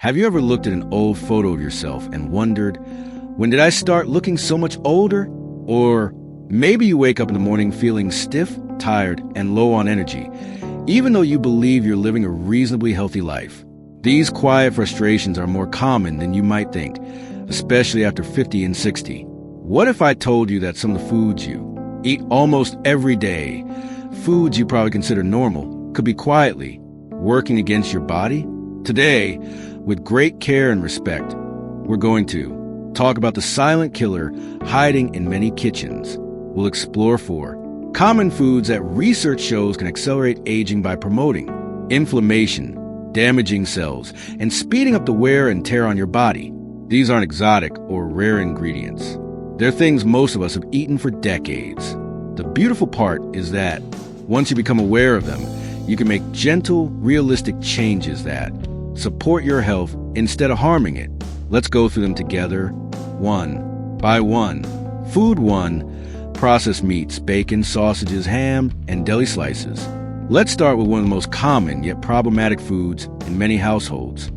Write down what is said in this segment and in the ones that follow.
Have you ever looked at an old photo of yourself and wondered, when did I start looking so much older? Or maybe you wake up in the morning feeling stiff, tired, and low on energy, even though you believe you're living a reasonably healthy life. These quiet frustrations are more common than you might think, especially after 50 and 60. What if I told you that some of the foods you eat almost every day, foods you probably consider normal, could be quietly working against your body? Today, with great care and respect, we're going to talk about the silent killer hiding in many kitchens. We'll explore 4 common foods that research shows can accelerate aging by promoting inflammation, damaging cells, and speeding up the wear and tear on your body. These aren't exotic or rare ingredients. They're things most of us have eaten for decades. The beautiful part is that once you become aware of them, you can make gentle, realistic changes that support your health instead of harming it. Let's go through them together, one by one. Food 1, processed meats, bacon, sausages, ham, and deli slices. Let's start with one of the most common yet problematic foods in many households: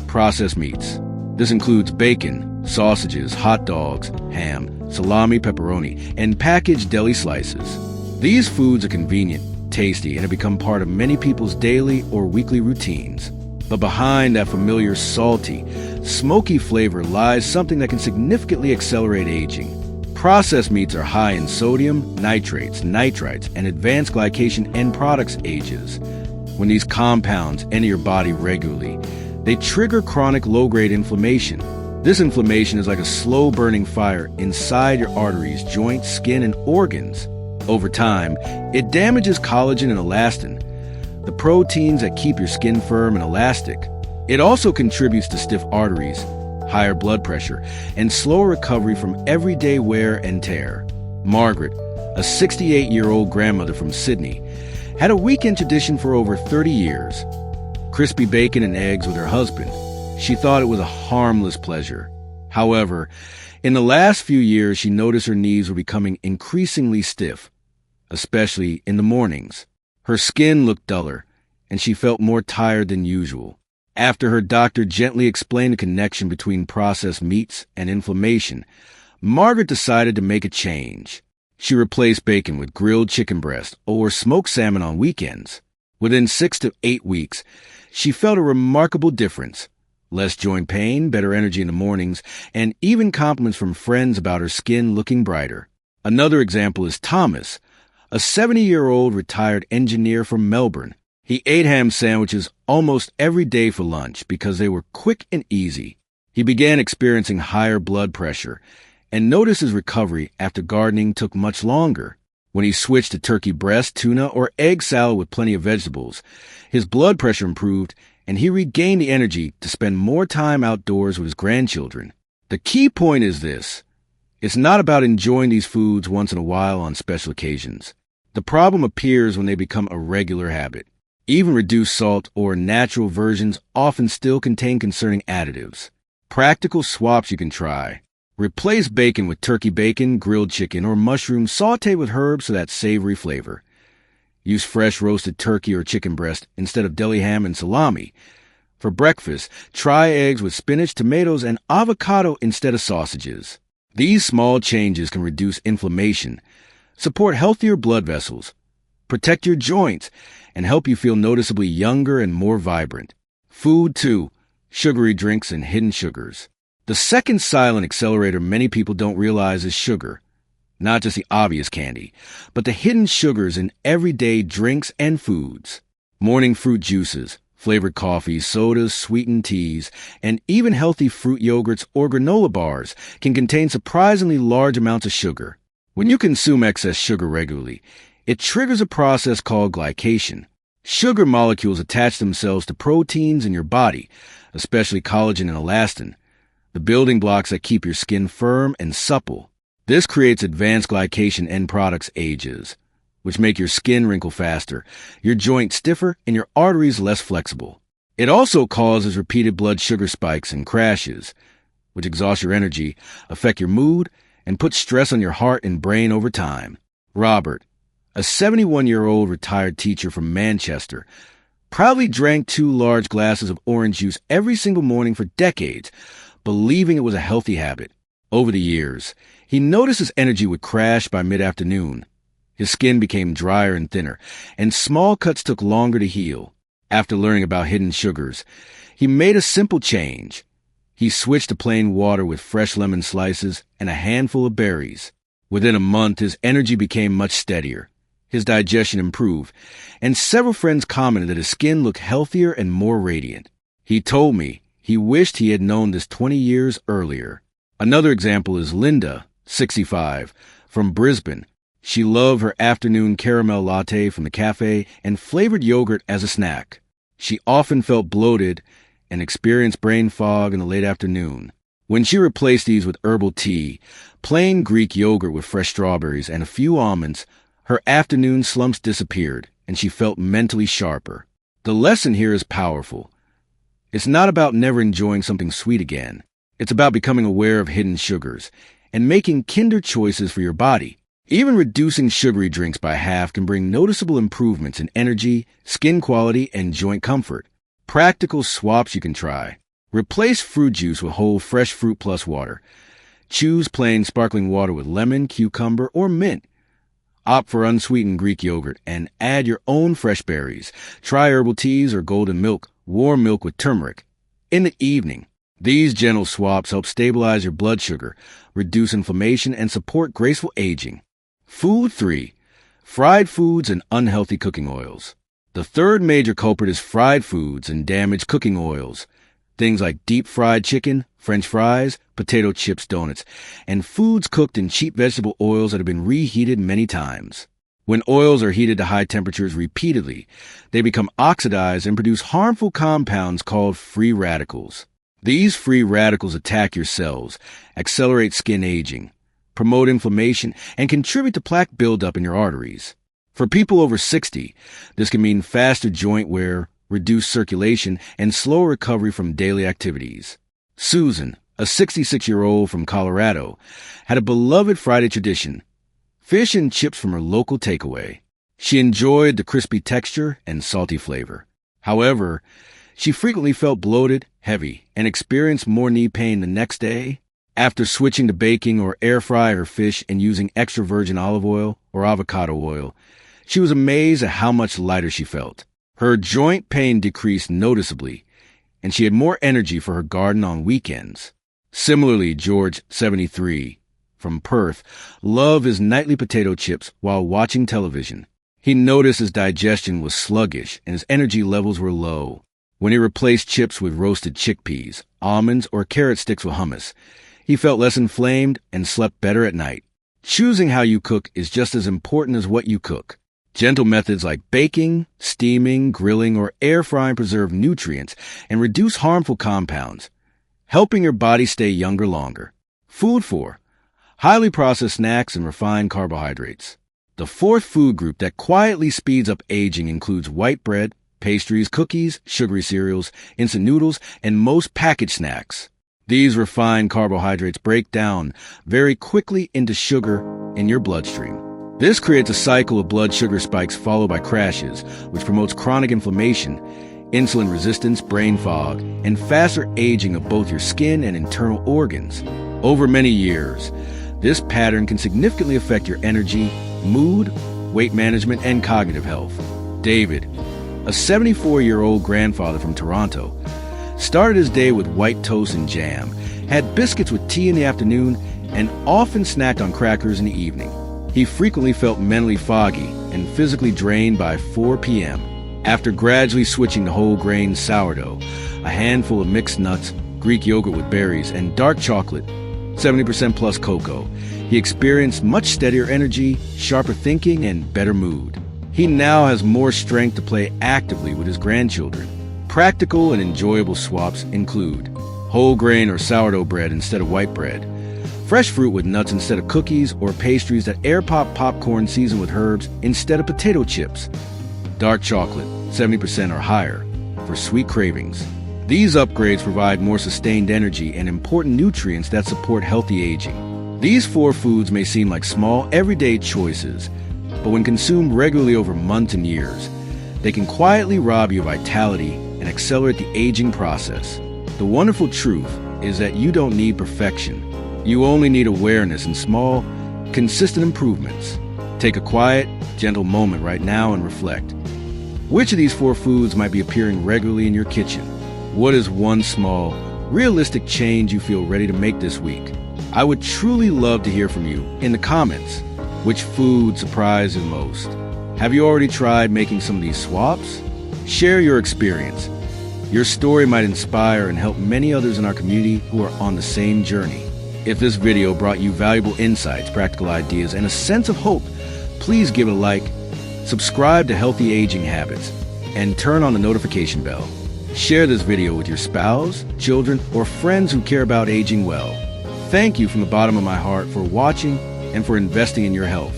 processed meats. This includes bacon, sausages, hot dogs, ham, salami, pepperoni, and packaged deli slices. These foods are convenient, tasty, and have become part of many people's daily or weekly routines. But behind that familiar salty, smoky flavor lies something that can significantly accelerate aging. Processed meats are high in sodium, nitrates, nitrites, and advanced glycation end products ages. When these compounds enter your body regularly, they trigger chronic low-grade inflammation. This inflammation is like a slow-burning fire inside your arteries, joints, skin, and organs. Over time, it damages collagen and elastin, the proteins that keep your skin firm and elastic. It also contributes to stiff arteries, higher blood pressure, and slower recovery from everyday wear and tear. Margaret, a 68-year-old grandmother from Sydney, had a weekend tradition for over 30 years. Crispy bacon and eggs with her husband. She thought it was a harmless pleasure. However, in the last few years, she noticed her knees were becoming increasingly stiff, especially in the mornings. Her skin looked duller, and she felt more tired than usual. After her doctor gently explained the connection between processed meats and inflammation, Margaret decided to make a change. She replaced bacon with grilled chicken breast or smoked salmon on weekends. Within 6 to 8 weeks, she felt a remarkable difference. Less joint pain, better energy in the mornings, and even compliments from friends about her skin looking brighter. Another example is Thomas, a 70-year-old retired engineer from Melbourne. He ate ham sandwiches almost every day for lunch because they were quick and easy. He began experiencing higher blood pressure and noticed his recovery after gardening took much longer. When he switched to turkey breast, tuna, or egg salad with plenty of vegetables, his blood pressure improved and he regained the energy to spend more time outdoors with his grandchildren. The key point is this: it's not about enjoying these foods once in a while on special occasions. The problem appears when they become a regular habit. Even reduced salt or natural versions often still contain concerning additives. Practical swaps you can try. Replace bacon with turkey bacon, grilled chicken, or mushrooms sautéed with herbs for that savory flavor. Use fresh roasted turkey or chicken breast instead of deli ham and salami. For breakfast, try eggs with spinach, tomatoes, and avocado instead of sausages. These small changes can reduce inflammation, support healthier blood vessels, protect your joints, and help you feel noticeably younger and more vibrant. Food 2, sugary drinks and hidden sugars. The second silent accelerator many people don't realize is sugar. Not just the obvious candy, but the hidden sugars in everyday drinks and foods. Morning fruit juices, flavored coffees, sodas, sweetened teas, and even healthy fruit yogurts or granola bars can contain surprisingly large amounts of sugar. When you consume excess sugar regularly, it triggers a process called glycation. Sugar molecules attach themselves to proteins in your body, especially collagen and elastin, the building blocks that keep your skin firm and supple. This creates advanced glycation end products ages, which make your skin wrinkle faster, your joints stiffer, and your arteries less flexible. It also causes repeated blood sugar spikes and crashes, which exhaust your energy, affect your mood, and put stress on your heart and brain over time. Robert, a 71-year-old retired teacher from Manchester, Proudly drank 2 large glasses of orange juice every single morning for decades, believing it was a healthy habit. Over the years, he noticed his energy would crash by mid-afternoon. His skin became drier and thinner, and small cuts took longer to heal. After learning about hidden sugars, he made a simple change. He switched to plain water with fresh lemon slices and a handful of berries. Within a month, his energy became much steadier. His digestion improved, and several friends commented that his skin looked healthier and more radiant. He told me he wished he had known this 20 years earlier. Another example is Linda, 65, from Brisbane. She loved her afternoon caramel latte from the cafe and flavored yogurt as a snack. She often felt bloated and experienced brain fog in the late afternoon. When she replaced these with herbal tea, plain Greek yogurt with fresh strawberries, and a few almonds, her afternoon slumps disappeared, and she felt mentally sharper. The lesson here is powerful. It's not about never enjoying something sweet again. It's about becoming aware of hidden sugars and making kinder choices for your body. Even reducing sugary drinks by half can bring noticeable improvements in energy, skin quality, and joint comfort. Practical swaps you can try. Replace fruit juice with whole fresh fruit plus water. Choose plain sparkling water with lemon, cucumber, or mint. Opt for unsweetened Greek yogurt and add your own fresh berries. Try herbal teas or golden milk, warm milk with turmeric. In the evening, these gentle swaps help stabilize your blood sugar, reduce inflammation, and support graceful aging. Food 3. Fried foods and unhealthy cooking oils. The third major culprit is fried foods and damaged cooking oils. Things like deep-fried chicken, French fries, potato chips, donuts, and foods cooked in cheap vegetable oils that have been reheated many times. When oils are heated to high temperatures repeatedly, they become oxidized and produce harmful compounds called free radicals. These free radicals attack your cells, accelerate skin aging, promote inflammation, and contribute to plaque buildup in your arteries. For people over 60, this can mean faster joint wear, reduced circulation, and slower recovery from daily activities. Susan, a 66-year-old from Colorado, had a beloved Friday tradition: fish and chips from her local takeaway. She enjoyed the crispy texture and salty flavor. However, she frequently felt bloated, heavy, and experienced more knee pain the next day. After switching to baking or air fry her fish and using extra virgin olive oil or avocado oil, she was amazed at how much lighter she felt. Her joint pain decreased noticeably, and she had more energy for her garden on weekends. Similarly, George, 73, from Perth, loved his nightly potato chips while watching television. He noticed his digestion was sluggish and his energy levels were low. When he replaced chips with roasted chickpeas, almonds, or carrot sticks with hummus, he felt less inflamed and slept better at night. Choosing how you cook is just as important as what you cook. Gentle methods like baking, steaming, grilling, or air frying preserve nutrients and reduce harmful compounds, helping your body stay younger longer. Food 4. Highly processed snacks and refined carbohydrates. The fourth food group that quietly speeds up aging includes white bread, pastries, cookies, sugary cereals, instant noodles, and most packaged snacks. These refined carbohydrates break down very quickly into sugar in your bloodstream. This creates a cycle of blood sugar spikes followed by crashes, which promotes chronic inflammation, insulin resistance, brain fog, and faster aging of both your skin and internal organs. Over many years, this pattern can significantly affect your energy, mood, weight management, and cognitive health. David, a 74-year-old grandfather from Toronto, started his day with white toast and jam, had biscuits with tea in the afternoon, and often snacked on crackers in the evening. He frequently felt mentally foggy and physically drained by 4 p.m. After gradually switching to whole grain sourdough, a handful of mixed nuts, Greek yogurt with berries, and dark chocolate, 70% plus cocoa, he experienced much steadier energy, sharper thinking, and better mood. He now has more strength to play actively with his grandchildren. Practical and enjoyable swaps include whole grain or sourdough bread instead of white bread, fresh fruit with nuts instead of cookies, or pastries that air pop popcorn seasoned with herbs instead of potato chips, dark chocolate, 70% or higher, for sweet cravings. These upgrades provide more sustained energy and important nutrients that support healthy aging. These 4 foods may seem like small, everyday choices, but when consumed regularly over months and years, they can quietly rob your vitality and accelerate the aging process. The wonderful truth is that you don't need perfection. You only need awareness and small, consistent improvements. Take a quiet, gentle moment right now and reflect. Which of these 4 foods might be appearing regularly in your kitchen? What is one small, realistic change you feel ready to make this week? I would truly love to hear from you in the comments. Which food surprised you most? Have you already tried making some of these swaps? Share your experience. Your story might inspire and help many others in our community who are on the same journey. If this video brought you valuable insights, practical ideas, and a sense of hope, please give it a like, subscribe to Healthy Aging Habits, and turn on the notification bell. Share this video with your spouse, children, or friends who care about aging well. Thank you from the bottom of my heart for watching and for investing in your health.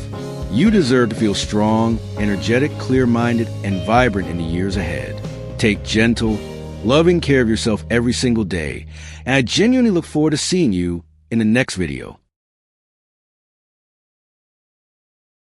You deserve to feel strong, energetic, clear-minded, and vibrant in the years ahead. Take gentle, loving care of yourself every single day, and I genuinely look forward to seeing you in the next video.